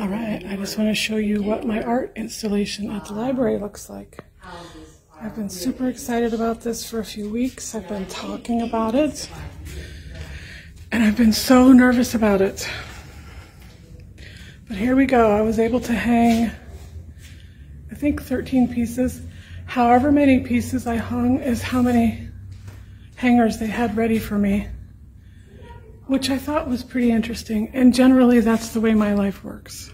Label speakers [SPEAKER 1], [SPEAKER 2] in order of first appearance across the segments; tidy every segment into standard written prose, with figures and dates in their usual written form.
[SPEAKER 1] Alright, I just want to show you what my art installation at the library looks like. I've been super excited about this for a few weeks. I've been talking about it, and I've been so nervous about it. But here we go. I was able to hang, I think 13 pieces. However many pieces I hung is how many hangers they had ready for me, which I thought was pretty interesting. And generally, that's the way my life works.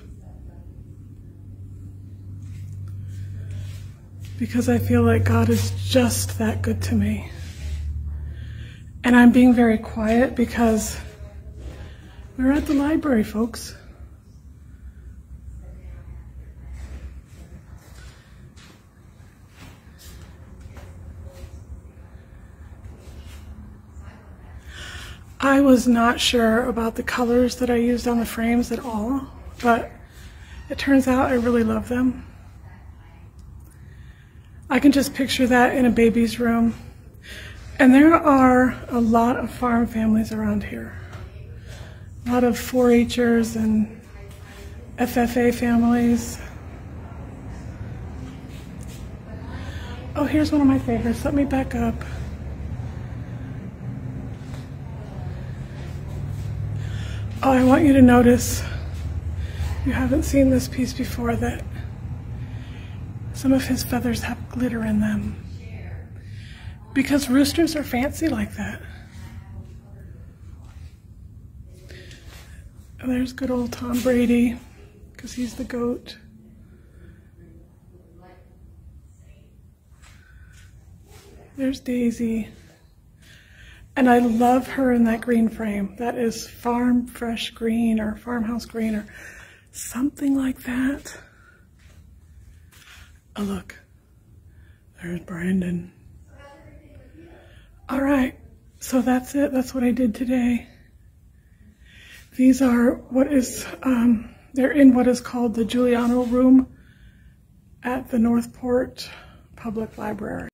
[SPEAKER 1] Because I feel like God is just that good to me. And I'm being very quiet because we're at the library, folks. I was not sure about the colors that I used on the frames at all, but it turns out I really love them. I can just picture that in a baby's room. And there are a lot of farm families around here. A lot of 4-H'ers and FFA families. Oh, here's one of my favorites. Let me back up. Oh, I want you to notice, if you haven't seen this piece before, that some of his feathers have glitter in them. Because roosters are fancy like that. And there's good old Tom Brady, because he's the goat. There's Daisy. And I love her in that green frame. That is farm fresh green or farmhouse green or something like that. Oh, look. There's Brandon. All right. So that's it. That's what I did today. These are what is, they're in what is called the Giuliano Room at the Northport Public Library.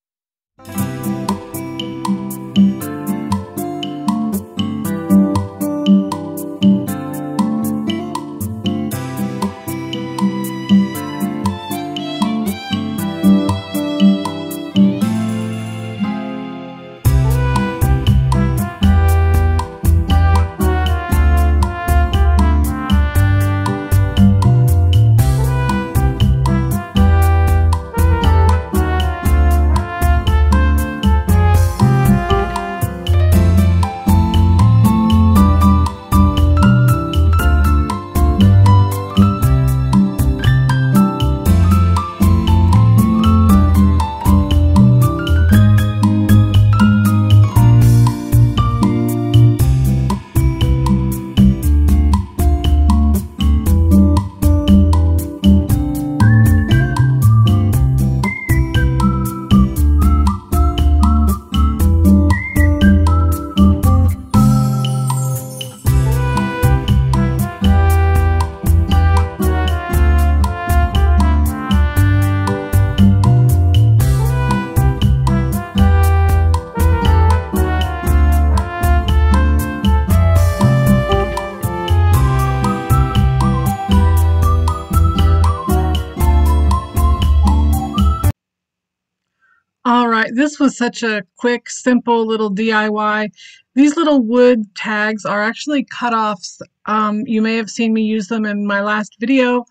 [SPEAKER 1] All right, this was such a quick, simple little DIY. These little wood tags are actually cut-offs. You may have seen me use them in my last video.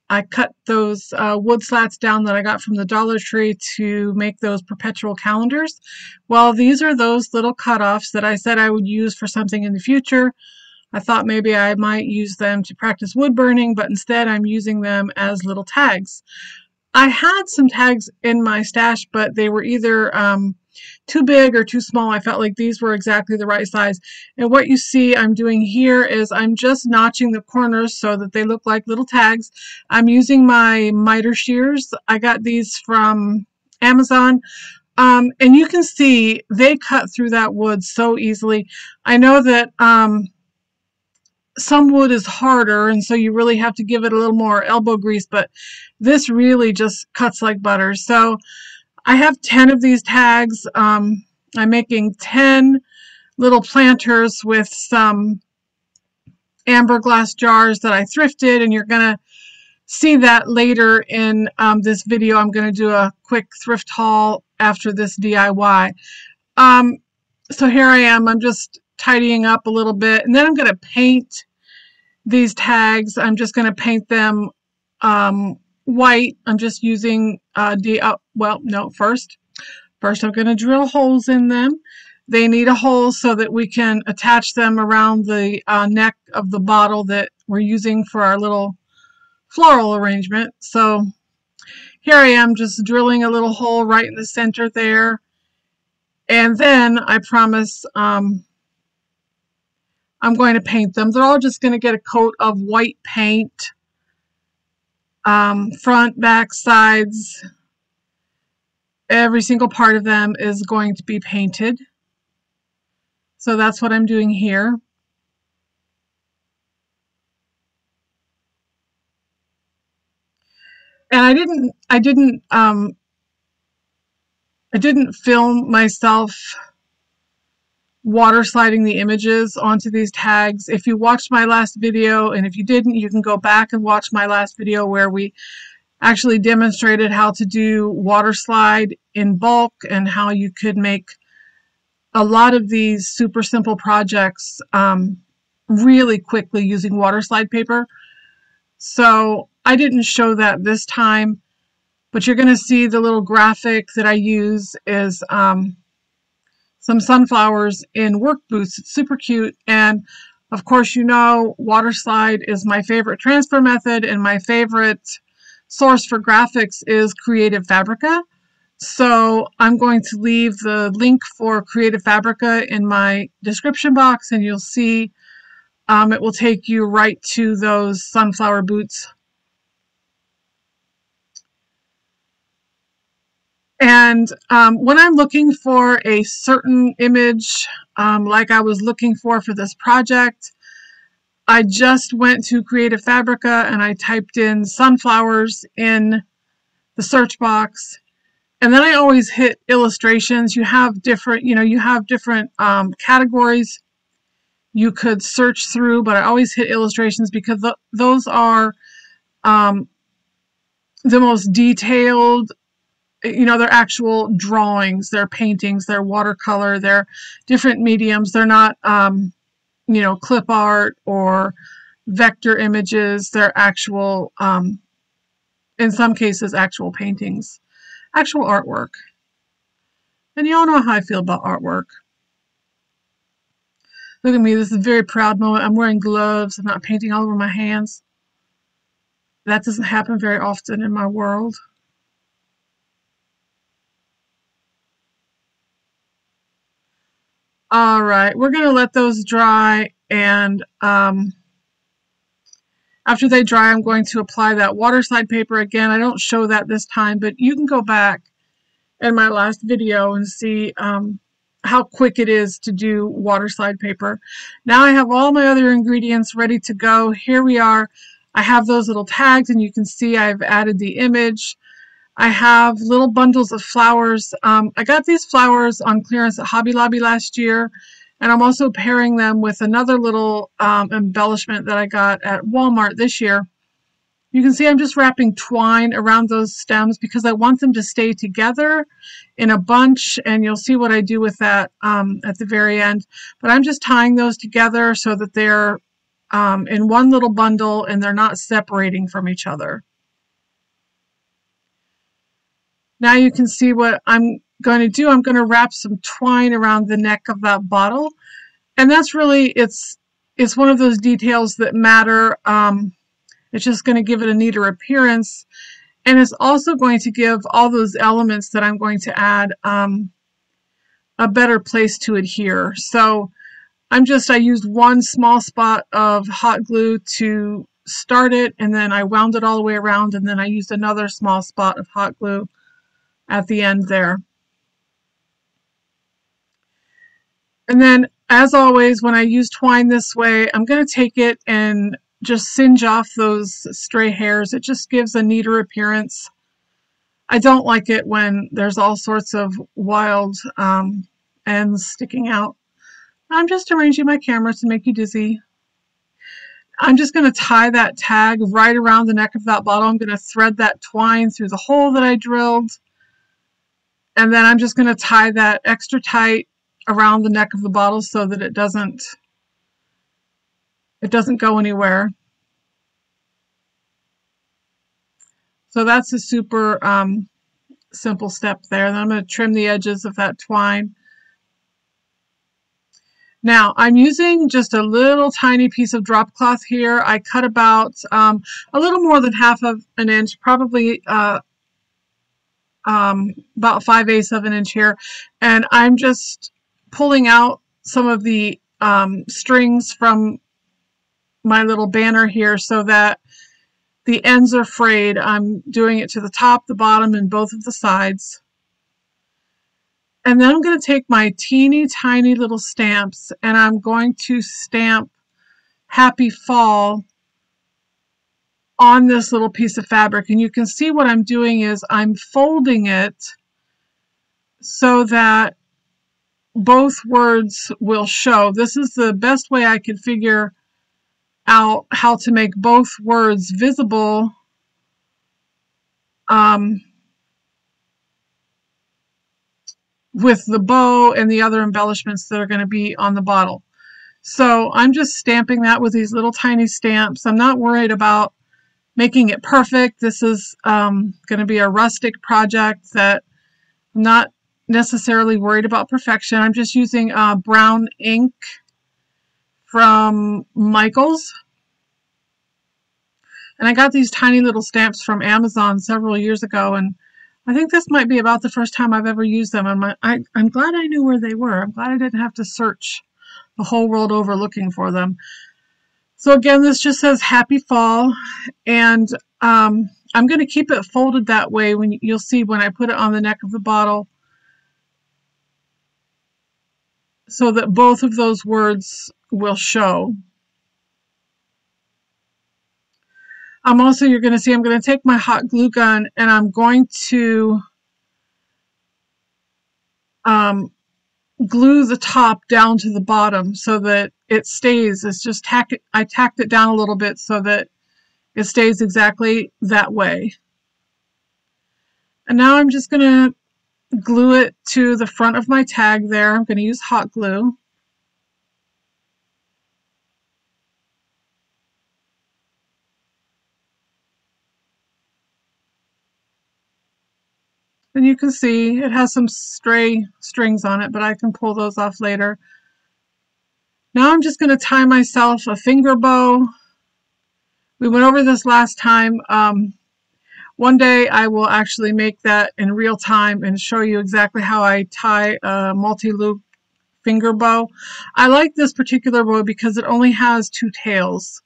[SPEAKER 1] I cut those wood slats down that I got from the Dollar Tree to make those perpetual calendars. Well, these are those little cut-offs that I said I would use for something in the future. I thought maybe I might use them to practice wood burning, but instead I'm using them as little tags. I had some tags in my stash, but they were either too big or too small. I felt like these were exactly the right size. And what you see I'm doing here is I'm just notching the corners so that they look like little tags. I'm using my miter shears. I got these from Amazon. And you can see they cut through that wood so easily. I know that some wood is harder, and so you really have to give it a little more elbow grease, but this really just cuts like butter. So I have 10 of these tags. I'm making 10 little planters with some amber glass jars that I thrifted, and you're going to see that later in this video. I'm going to do a quick thrift haul after this DIY. So here I am. I'm just tidying up a little bit, and then I'm going to paint these tags. I'm just going to paint them white. I'm just using first I'm going to drill holes in them. They need a hole so that we can attach them around the neck of the bottle that we're using for our little floral arrangement. So here I am, just drilling a little hole right in the center there. And then I promise I'm going to paint them. They're all just going to get a coat of white paint. Front, back, sides, every single part of them is going to be painted. So that's what I'm doing here. And I didn't film myself water sliding the images onto these tags. If you watched my last video, and if you didn't, you can go back and watch my last video where we actually demonstrated how to do water slide in bulk and how you could make a lot of these super simple projects really quickly using water slide paper. So I didn't show that this time, but you're going to see the little graphic that I use is some sunflowers in work boots. It's super cute. And of course, you know, water slide is my favorite transfer method, and my favorite source for graphics is Creative Fabrica. So I'm going to leave the link for Creative Fabrica in my description box, and you'll see it will take you right to those sunflower boots. And when I'm looking for a certain image, like I was looking for this project, I just went to Creative Fabrica and I typed in sunflowers in the search box. And then I always hit illustrations. You have different, categories you could search through, but I always hit illustrations because those are the most detailed. They're actual drawings, they're paintings, they're watercolor, they're different mediums. They're not, clip art or vector images. They're actual, in some cases, actual paintings, actual artwork. And you all know how I feel about artwork. Look at me, this is a very proud moment. I'm wearing gloves. I'm not painting all over my hands. That doesn't happen very often in my world. All right, we're going to let those dry, and after they dry, I'm going to apply that water slide paper again. I don't show that this time, but you can go back in my last video and see how quick it is to do water slide paper. Now I have all my other ingredients ready to go. Here we are. I have those little tags, and you can see I've added the image. I have little bundles of flowers. I got these flowers on clearance at Hobby Lobby last year, and I'm also pairing them with another little embellishment that I got at Walmart this year. You can see I'm just wrapping twine around those stems because I want them to stay together in a bunch, and you'll see what I do with that at the very end. But I'm just tying those together so that they're in one little bundle and they're not separating from each other. Now you can see what I'm going to do. I'm going to wrap some twine around the neck of that bottle. And that's really, it's one of those details that matter. It's just going to give it a neater appearance. And it's also going to give all those elements that I'm going to add a better place to adhere. So I used one small spot of hot glue to start it, and then I wound it all the way around, and then I used another small spot of hot glue at the end there. And then, as always, when I use twine this way, I'm going to take it and just singe off those stray hairs. It just gives a neater appearance. I don't like it when there's all sorts of wild ends sticking out. I'm just arranging my camera to make you dizzy. I'm just going to tie that tag right around the neck of that bottle. I'm going to thread that twine through the hole that I drilled. And then I'm just going to tie that extra tight around the neck of the bottle so that it doesn't go anywhere. So that's a super simple step there. And I'm going to trim the edges of that twine. Now I'm using just a little tiny piece of drop cloth here. I cut about a little more than half of an inch, probably about 5/8 of an inch here. And I'm just pulling out some of the strings from my little banner here so that the ends are frayed. I'm doing it to the top, the bottom, and both of the sides. And then I'm going to take my teeny tiny little stamps and I'm going to stamp Happy Fall on this little piece of fabric. And you can see what I'm doing is I'm folding it so that both words will show. This is the best way I could figure out how to make both words visible with the bow and the other embellishments that are going to be on the bottle. So I'm just stamping that with these little tiny stamps. I'm not worried about making it perfect. This is going to be a rustic project that I'm not necessarily worried about perfection. I'm just using brown ink from Michaels. And I got these tiny little stamps from Amazon several years ago, and I think this might be about the first time I've ever used them. And I'm glad I knew where they were. I'm glad I didn't have to search the whole world over looking for them. So again, this just says Happy Fall, and I'm going to keep it folded that way. When you'll see when I put it on the neck of the bottle, so that both of those words will show. You're going to see I'm going to take my hot glue gun and I'm going to glue the top down to the bottom so that it stays. It's just I tacked it down a little bit so that it stays exactly that way. And now I'm just going to glue it to the front of my tag there. I'm going to use hot glue. And you can see it has some stray strings on it, but I can pull those off later. Now I'm just going to tie myself a finger bow. We went over this last time. One day I will actually make that in real time and show you exactly how I tie a multi-loop finger bow. I like this particular bow because it only has 2 tails.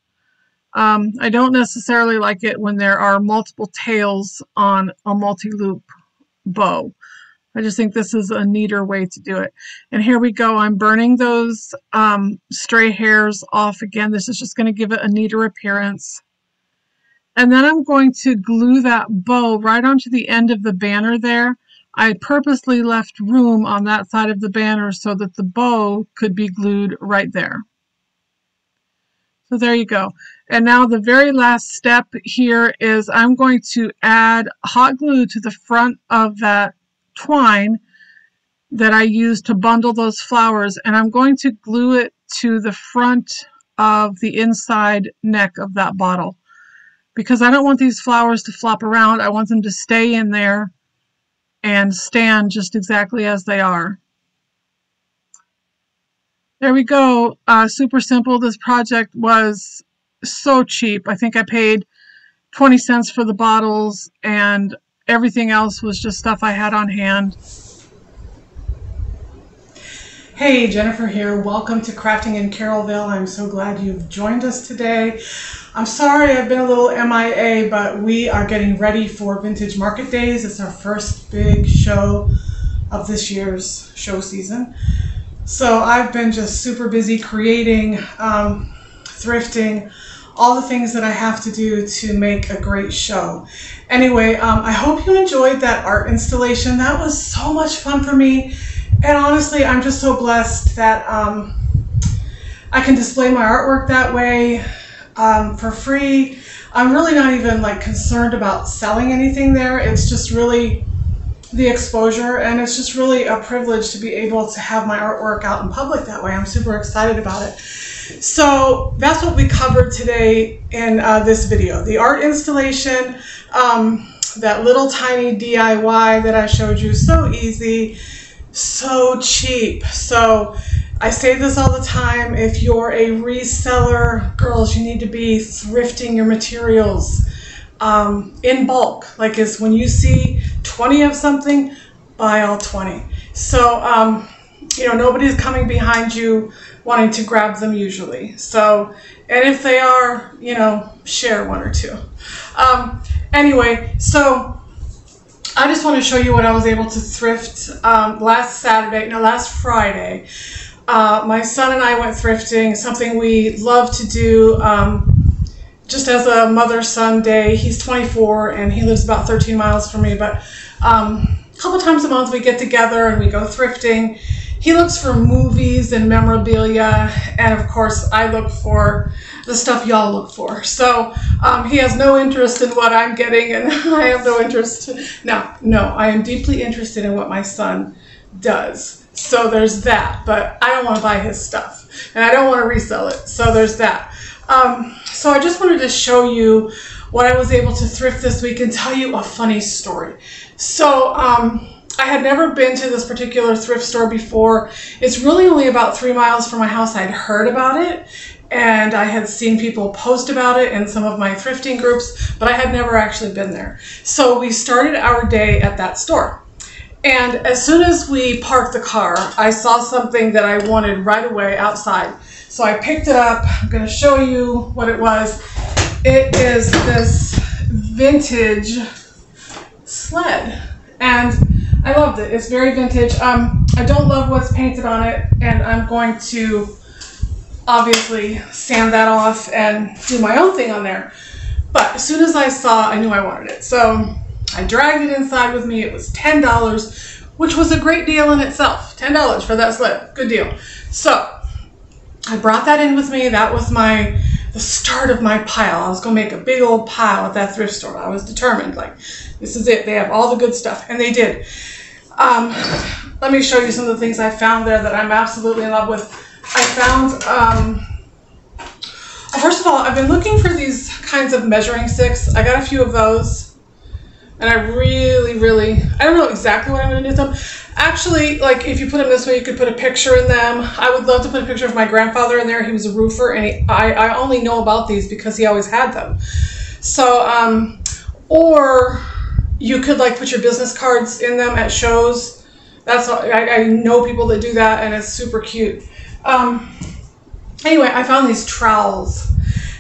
[SPEAKER 1] I don't necessarily like it when there are multiple tails on a multi-loop bow. I just think this is a neater way to do it. And here we go. I'm burning those stray hairs off again. This is just going to give it a neater appearance. And then I'm going to glue that bow right onto the end of the banner there. I purposely left room on that side of the banner so that the bow could be glued right there. So there you go. And now the very last step here is I'm going to add hot glue to the front of that twine that I used to bundle those flowers, and I'm going to glue it to the front of the inside neck of that bottle because I don't want these flowers to flop around. I want them to stay in there and stand just exactly as they are. There we go. Super simple. This project was so cheap. I think I paid 20 cents for the bottles and everything else was just stuff I had on hand. Hey, Jennifer here. Welcome to Crafting in Carrollville. I'm so glad you've joined us today. I'm sorry I've been a little MIA, but we are getting ready for Vintage Market Days. It's our first big show of this year's show season. So I've been just super busy creating, thrifting, all the things that I have to do to make a great show. Anyway, I hope you enjoyed that art installation. That was so much fun for me. And honestly, I'm just so blessed that I can display my artwork that way. for free. I'm really not even like concerned about selling anything there. It's just really the exposure, and it's just really a privilege to be able to have my artwork out in public that way. I'm super excited about it. So that's what we covered today in this video. The art installation, that little tiny DIY that I showed you, so easy, so cheap. So I say this all the time, if you're a reseller, girls, you need to be thrifting your materials in bulk. Like is when you see 20 of something, buy all 20. So, you know, nobody's coming behind you wanting to grab them usually. So, and if they are, you know, share one or two. Anyway, so I just want to show you what I was able to thrift last Friday. My son and I went thrifting, something we love to do just as a mother-son day. He's 24 and he lives about 13 miles from me, but a couple times a month we get together and we go thrifting. He looks for movies and memorabilia, and of course I look for the stuff y'all look for. So he has no interest in what I'm getting, and I have no interest. No, I am deeply interested in what my son does. So there's that, but I don't want to buy his stuff, and I don't want to resell it. So there's that. So I just wanted to show you what I was able to thrift this week and tell you a funny story. So I had never been to this particular thrift store before. It's really only about 3 miles from my house. I'd heard about it, and I had seen people post about it in some of my thrifting groups, but I had never actually been there. So we started our day at that store. And as soon as we parked the car, I saw something that I wanted right away outside. So I picked it up. I'm going to show you what it was. It is this vintage sled, and I loved it. It's very vintage. I don't love what's painted on it, and I'm going to obviously sand that off and do my own thing on there. But as soon as I saw, I knew I wanted it. So I dragged it inside with me. It was $10, which was a great deal in itself. $10 for that sled. Good deal. So I brought that in with me. That was the start of my pile. I was going to make a big old pile at that thrift store. I was determined, like, this is it. They have all the good stuff. And they did. Let me show you some of the things I found there that I'm absolutely in love with. I found, first of all, I've been looking for these kinds of measuring sticks. I got a few of those. And I really, I don't know exactly what I'm going to do with them. Actually, like, if you put them this way, you could put a picture in them. I would love to put a picture of my grandfather in there. He was a roofer, and I only know about these because he always had them. So, or you could, like, put your business cards in them at shows. That's I know people that do that, and it's super cute. Anyway, I found these trowels.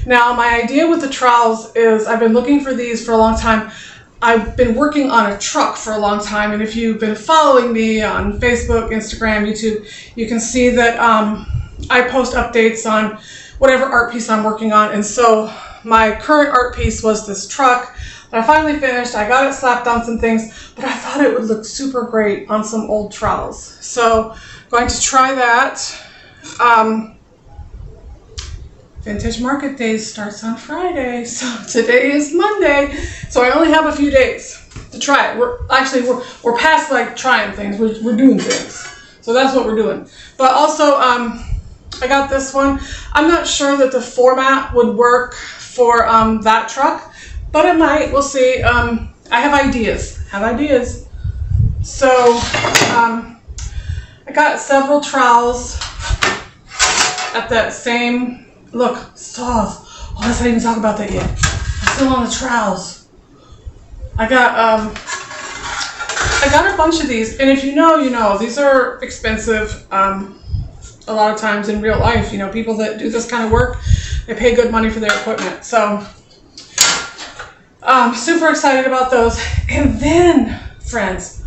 [SPEAKER 1] Now, my idea with the trowels is I've been looking for these for a long time. I've been working on a truck for a long time, and if you've been following me on Facebook, Instagram, YouTube, you can see that I post updates on whatever art piece I'm working on. And so my current art piece was this truck that I finally finished. I got it slapped on some things, but I thought it would look super great on some old trowels. So I'm going to try that. Vintage Market Days starts on Friday, so today is Monday, so I only have a few days to try it. We're past like trying things. We're doing things, so that's what we're doing. But also, I got this one. I'm not sure that the format would work for that truck, but it might. We'll see. I have ideas. So I got several trowels at that same. Look, saws. Oh, let's not even talk about that yet. I'm still on the trowels. I got a bunch of these, and if you know, you know. These are expensive. A lot of times in real life, you know, people that do this kind of work, they pay good money for their equipment. So, super excited about those. And then, friends,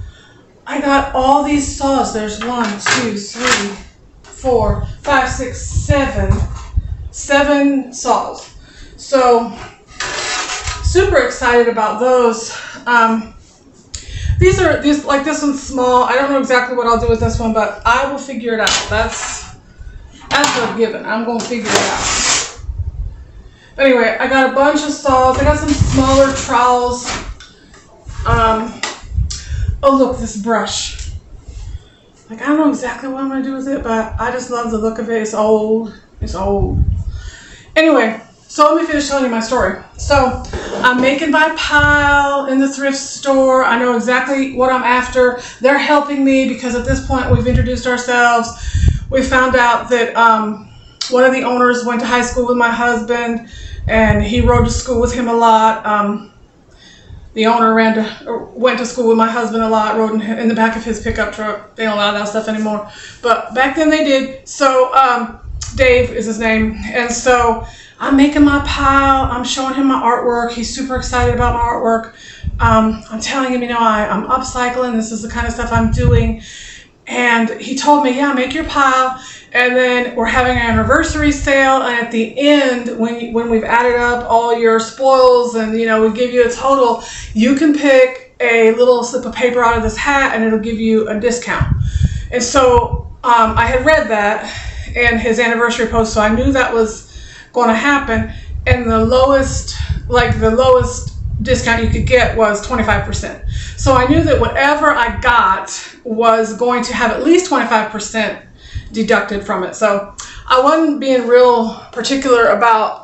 [SPEAKER 1] I got all these saws. There's 1, 2, 3, 4, 5, 6, 7 saws. So super excited about those. These like this one's small. I don't know exactly what I'll do with this one, but I will figure it out. That's a given. I'm going to figure it out. Anyway, I got a bunch of stalls. I got some smaller trowels. Oh look, this brush. Like, I don't know exactly what I'm gonna do with it, but I just love the look of it. It's old. It's old. Anyway, so let me finish telling you my story. So I'm making my pile in the thrift store. I know exactly what I'm after. They're helping me because at this point we've introduced ourselves. We found out that one of the owners went to high school with my husband, and he rode to school with him a lot. The owner went to school with my husband a lot, rode in the back of his pickup truck. They don't allow that stuff anymore, but back then they did. So Dave is his name, and so I'm making my pile. I'm showing him my artwork. He's super excited about my artwork. I'm telling him, you know, I'm upcycling. This is the kind of stuff I'm doing. And he told me, yeah, make your pile. And then we're having an anniversary sale. And at the end, when we've added up all your spoils and, you know, we give you a total, you can pick a little slip of paper out of this hat and it'll give you a discount. And so I had read that in his anniversary post, so I knew that was going to happen. And the lowest discount you could get was 25%. So I knew that whatever I got was going to have at least 25% deducted from it. So I wasn't being real particular about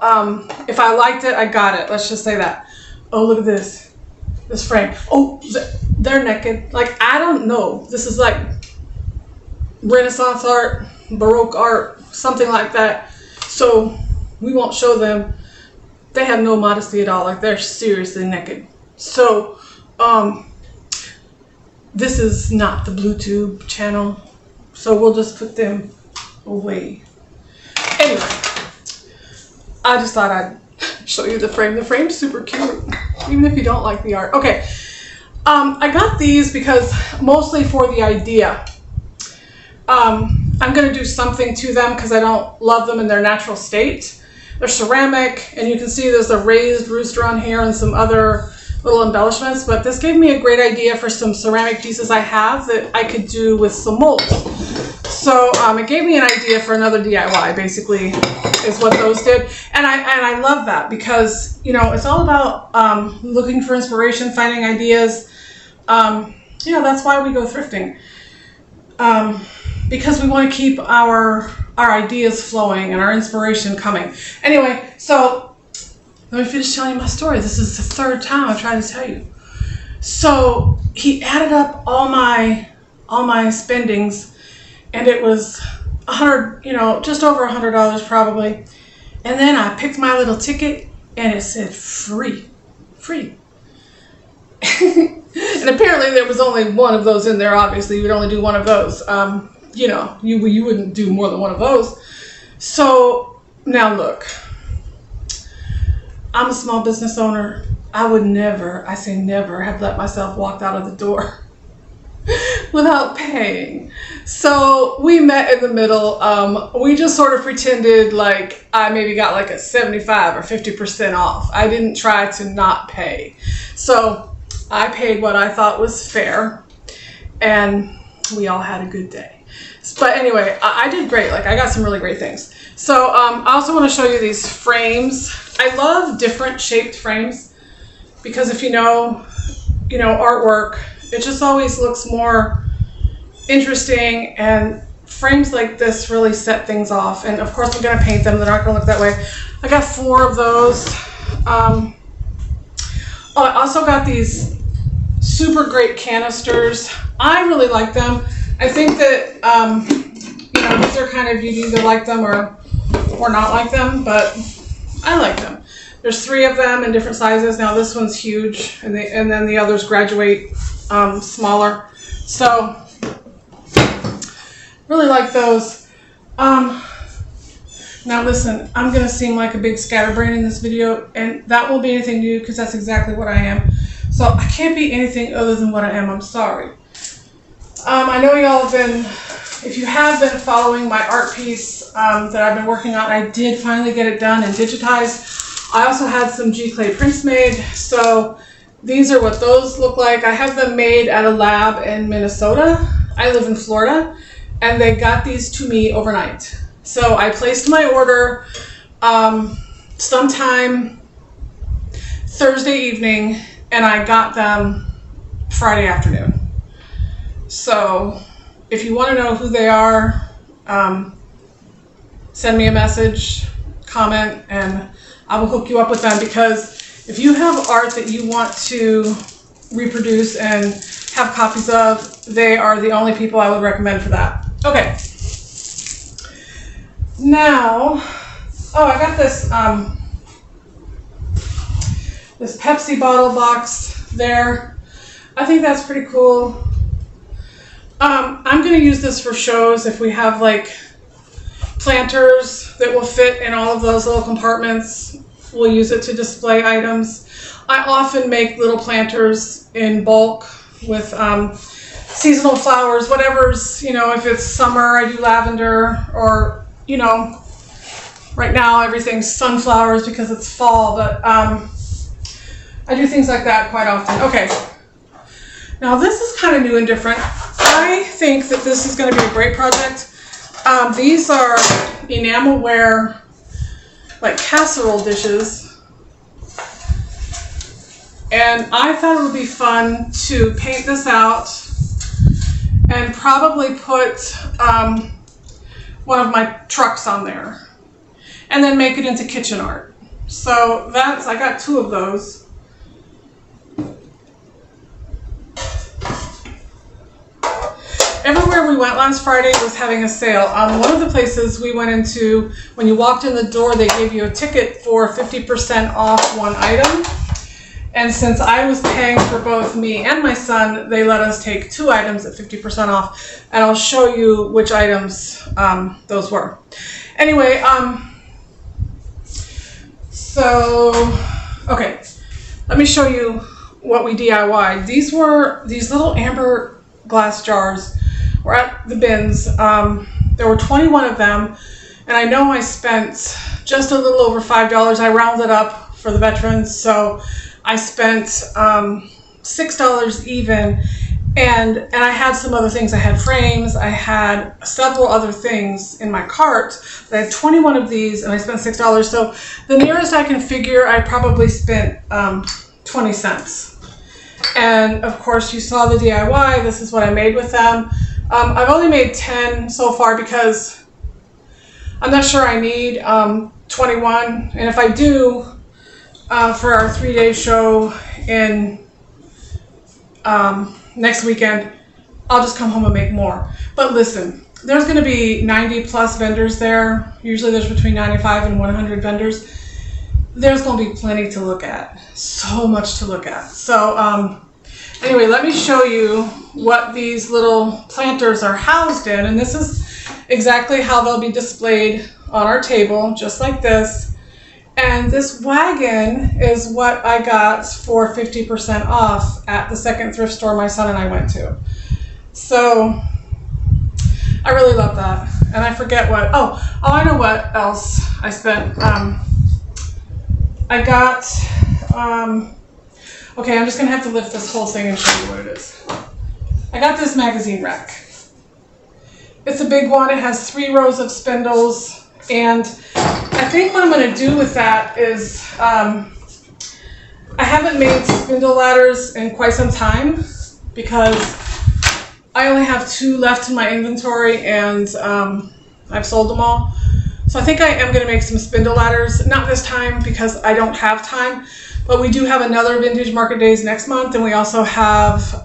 [SPEAKER 1] if I liked it, I got it. Let's just say that. Oh, look at this frame. Oh, they're naked. Like, I don't know. This is like Renaissance art, Baroque art, something like that. So we won't show them. They have no modesty at all. Like, they're seriously naked. So this is not the BlueTube channel, so we'll just put them away. Anyway, I just thought I'd show you the frame. The frame's super cute, even if you don't like the art. Okay, I got these because mostly for the idea. I'm gonna do something to them because I don't love them in their natural state. They're ceramic, and you can see there's a raised rooster on here and some other little embellishments, but this gave me a great idea for some ceramic pieces I have that I could do with some molds. So it gave me an idea for another DIY, basically, is what those did. And I love that because, you know, it's all about looking for inspiration, finding ideas. You know, that's why we go thrifting. Because we want to keep our ideas flowing and our inspiration coming. Anyway, so let me finish telling you my story. This is the third time I've tried to tell you. So he added up all my spendings, and it was just over $100 probably. And then I picked my little ticket, and it said free. And apparently there was only one of those in there. Obviously, you would only do one of those. You know, you wouldn't do more than one of those. So now look, I'm a small business owner. I would never, I say never, have let myself walk out of the door without paying. So we met in the middle. We just sort of pretended like I maybe got like a 75 or 50% off. I didn't try to not pay. So I paid what I thought was fair, and we all had a good day. But anyway, I did great. Like, I got some really great things. So I also want to show you these frames. I love different shaped frames because if you know artwork, it just always looks more interesting, and frames like this really set things off. And of course I'm going to paint them. They're not going to look that way. I got 4 of those. Oh, I also got these super great canisters. I really like them. I think that, these are kind of, you either like them or not like them, but I like them. There's 3 of them in different sizes. Now this one's huge, and then the others graduate smaller. So, really like those. Now listen, I'm going to seem like a big scatterbrain in this video, and that won't be anything new because that's exactly what I am. So I can't be anything other than what I am. I'm sorry. I know y'all have been, if you have been following my art piece that I've been working on, I did finally get it done and digitized. I also had some G-clay prints made, so these are what those look like. I have them made at a lab in Minnesota. I live in Florida, and they got these to me overnight. So I placed my order. sometime Thursday evening, and I got them Friday afternoon. So if you want to know who they are, send me a message, comment, and I will hook you up with them, because if you have art that you want to reproduce and have copies of, they are the only people I would recommend for that. Okay. Now, oh, I got this this Pepsi bottle box there. I think that's pretty cool. I'm going to use this for shows if we have like planters that will fit in all of those little compartments. We'll use it to display items. I often make little planters in bulk with seasonal flowers, whatever's, you know, if it's summer, I do lavender, or, you know, right now everything's sunflowers because it's fall, but I do things like that quite often. Okay, now this is kind of new and different. I think that this is going to be a great project. These are enamelware, like casserole dishes, and I thought it would be fun to paint this out and probably put one of my trucks on there and then make it into kitchen art. So that's, I got 2 of those. Everywhere we went last Friday was having a sale. One of the places we went into, when you walked in the door, they gave you a ticket for 50% off one item. And since I was paying for both me and my son, they let us take 2 items at 50% off. And I'll show you which items those were. Anyway, okay, let me show you what we DIY'd. These were these little amber glass jars. We're at the bins. There were 21 of them, and I know I spent just a little over $5. I rounded up for the veterans, so I spent $6 even, and I had some other things. I had frames, I had several other things in my cart, but I had 21 of these, and I spent $6. So the nearest I can figure, I probably spent 20 cents. And of course, you saw the DIY. This is what I made with them. I've only made 10 so far because I'm not sure I need 21. And if I do, for our 3-day show in next weekend, I'll just come home and make more. But listen, there's going to be 90 plus vendors there. Usually there's between 95 and 100 vendors. There's going to be plenty to look at. So much to look at. So anyway, let me show you what these little planters are housed in. And this is exactly how they'll be displayed on our table, just like this. And this wagon is what I got for 50% off at the second thrift store my son and I went to. So I really love that. And I forget what, oh, I know what else I spent. I got, okay, I'm just going to have to lift this whole thing and show you what it is. I got this magazine rack. It's a big one. It has 3 rows of spindles. And I think what I'm going to do with that is, I haven't made spindle ladders in quite some time because I only have 2 left in my inventory, and I've sold them all. So I think I am going to make some spindle ladders, not this time because I don't have time, but we do have another Vintage Market Days next month, and we also have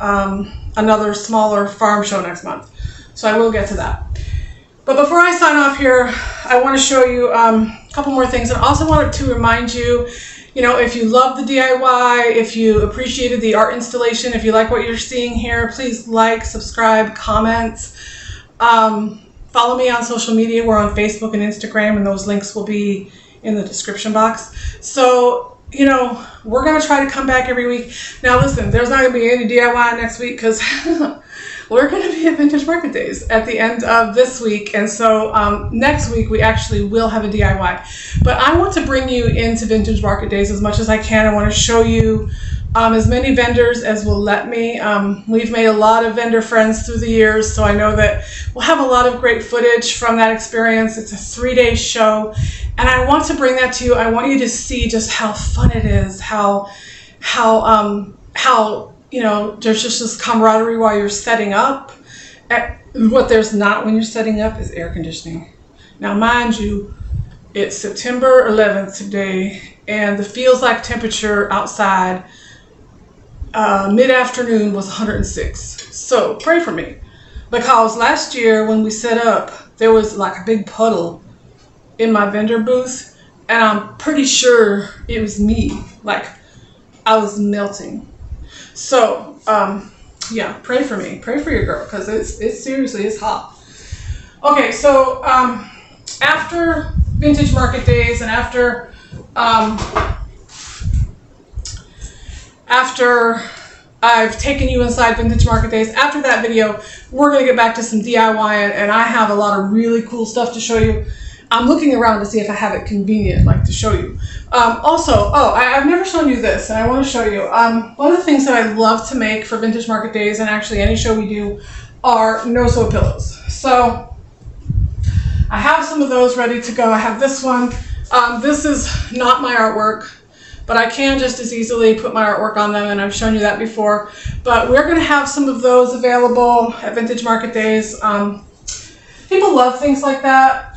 [SPEAKER 1] another smaller farm show next month. So I will get to that. But before I sign off here, I want to show you a couple more things, and also wanted to remind you, you know, if you love the DIY, if you appreciated the art installation, if you like what you're seeing here, please like, subscribe, comment. Follow me on social media. We're on Facebook and Instagram, and those links will be in the description box. So, you know, we're going to try to come back every week. Now, listen, there's not going to be any DIY next week because we're going to be at Vintage Market Days at the end of this week. And so next week, we actually will have a DIY. But I want to bring you into Vintage Market Days as much as I can. I want to show you as many vendors as will let me. We've made a lot of vendor friends through the years, so I know that we'll have a lot of great footage from that experience. It's a 3-day show, And I want to bring that to you. I want you to see just how fun it is, how you know, there's just this camaraderie while you're setting up. What there's not when you're setting up is air conditioning. Now, mind you, it's September 11th today, and the feels like temperature outside mid-afternoon was 106. So pray for me, because last year when we set up, there was like a big puddle in my vendor booth, and I'm pretty sure it was me. Like, I was melting. So yeah, pray for me, pray for your girl, because it's seriously, it's hot. Okay, so after Vintage Market Days and after I've taken you inside Vintage Market Days, after that video, we're going to get back to some DIY, and I have a lot of really cool stuff to show you. I'm looking around to see if I have it convenient, like to show you. Also, I've never shown you this, and I want to show you. One of the things that I love to make for Vintage Market Days, and actually any show we do, are no-sew pillows. So I have some of those ready to go. I have this one. This is not my artwork, but I can just as easily put my artwork on them, and I've shown you that before. But we're going to have some of those available at Vintage Market Days. People love things like that.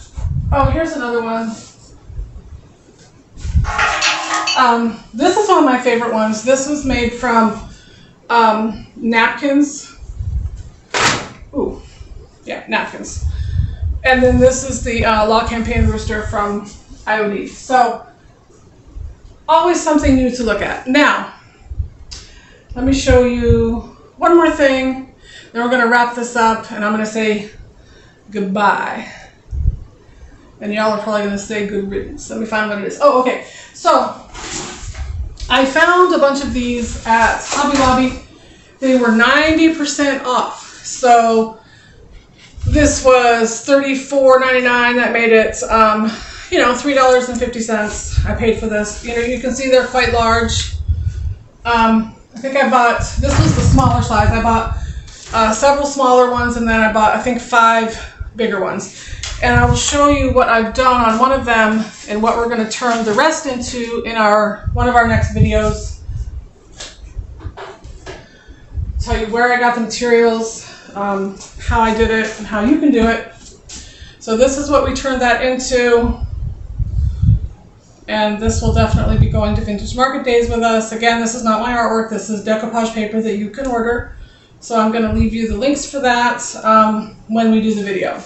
[SPEAKER 1] Oh, here's another one. This is one of my favorite ones. This was made from napkins. Ooh, yeah, napkins. And then this is the Log Campaign Rooster from IOD. So, always something new to look at. Now, let me show you one more thing. Then we're going to wrap this up, and I'm going to say goodbye. And y'all are probably going to say good riddance. Let me find what it is. Oh, okay. So, I found a bunch of these at Hobby Lobby. They were 90% off. So, this was $34.99. That made it, you know, $3.50. I paid for this. You know, you can see they're quite large. I think I bought, this was the smaller size. I bought several smaller ones, and then I bought, I think, 5 bigger ones. And I will show you what I've done on one of them and what we're going to turn the rest into in one of our next videos. Tell you where I got the materials, how I did it, and how you can do it. So this is what we turned that into. And this will definitely be going to Vintage Market Days with us. Again, this is not my artwork. This is decoupage paper that you can order. So I'm going to leave you the links for that when we do the video.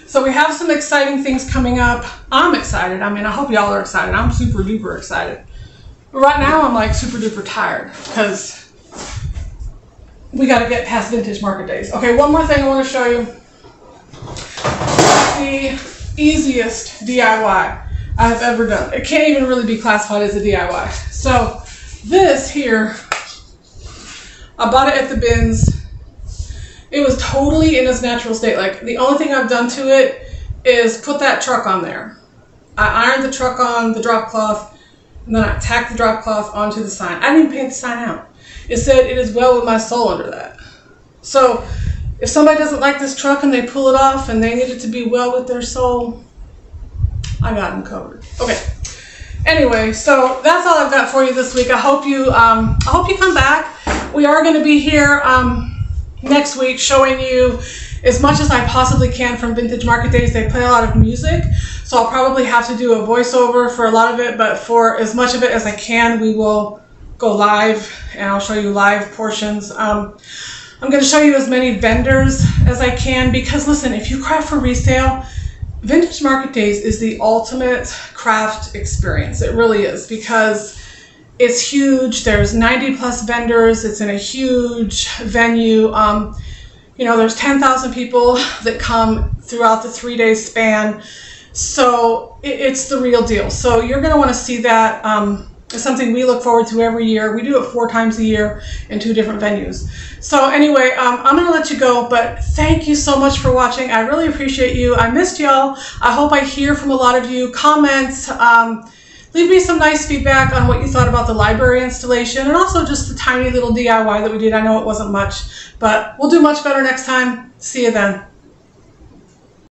[SPEAKER 1] So we have some exciting things coming up. I'm excited. I mean, I hope y'all are excited. I'm super duper excited. But right now I'm like super duper tired because we got to get past Vintage Market Days. Okay, one more thing I want to show you. The easiest DIY I have ever done. It can't even really be classified as a DIY. So this here, I bought it at the bins. It was totally in its natural state. Like, the only thing I've done to it is put that truck on there. I ironed the truck on the drop cloth, and then I tacked the drop cloth onto the sign. I didn't even paint the sign out. It said, "It is well with my soul" under that. So if somebody doesn't like this truck and they pull it off and they need it to be well with their soul, I got them covered. Okay. Anyway, so that's all I've got for you this week. I hope you come back. We are going to be here next week showing you as much as I possibly can from Vintage Market Days. They play a lot of music, so I'll probably have to do a voiceover for a lot of it, but for as much of it as I can, we will go live, and I'll show you live portions. I'm going to show you as many vendors as I can, because listen, if you craft for resale, Vintage Market Days is the ultimate craft experience. It really is, because it's huge. There's 90 plus vendors. It's in a huge venue. You know, there's 10,000 people that come throughout the 3-day span. So it's the real deal. So you're going to want to see that. It's something we look forward to every year. We do it 4 times a year in 2 different venues. So anyway, I'm going to let you go, but thank you so much for watching. I really appreciate you. I missed y'all. I hope I hear from a lot of you. Comments. Leave me some nice feedback on what you thought about the library installation, and also just the tiny little DIY that we did. I know it wasn't much, but we'll do much better next time. See you then.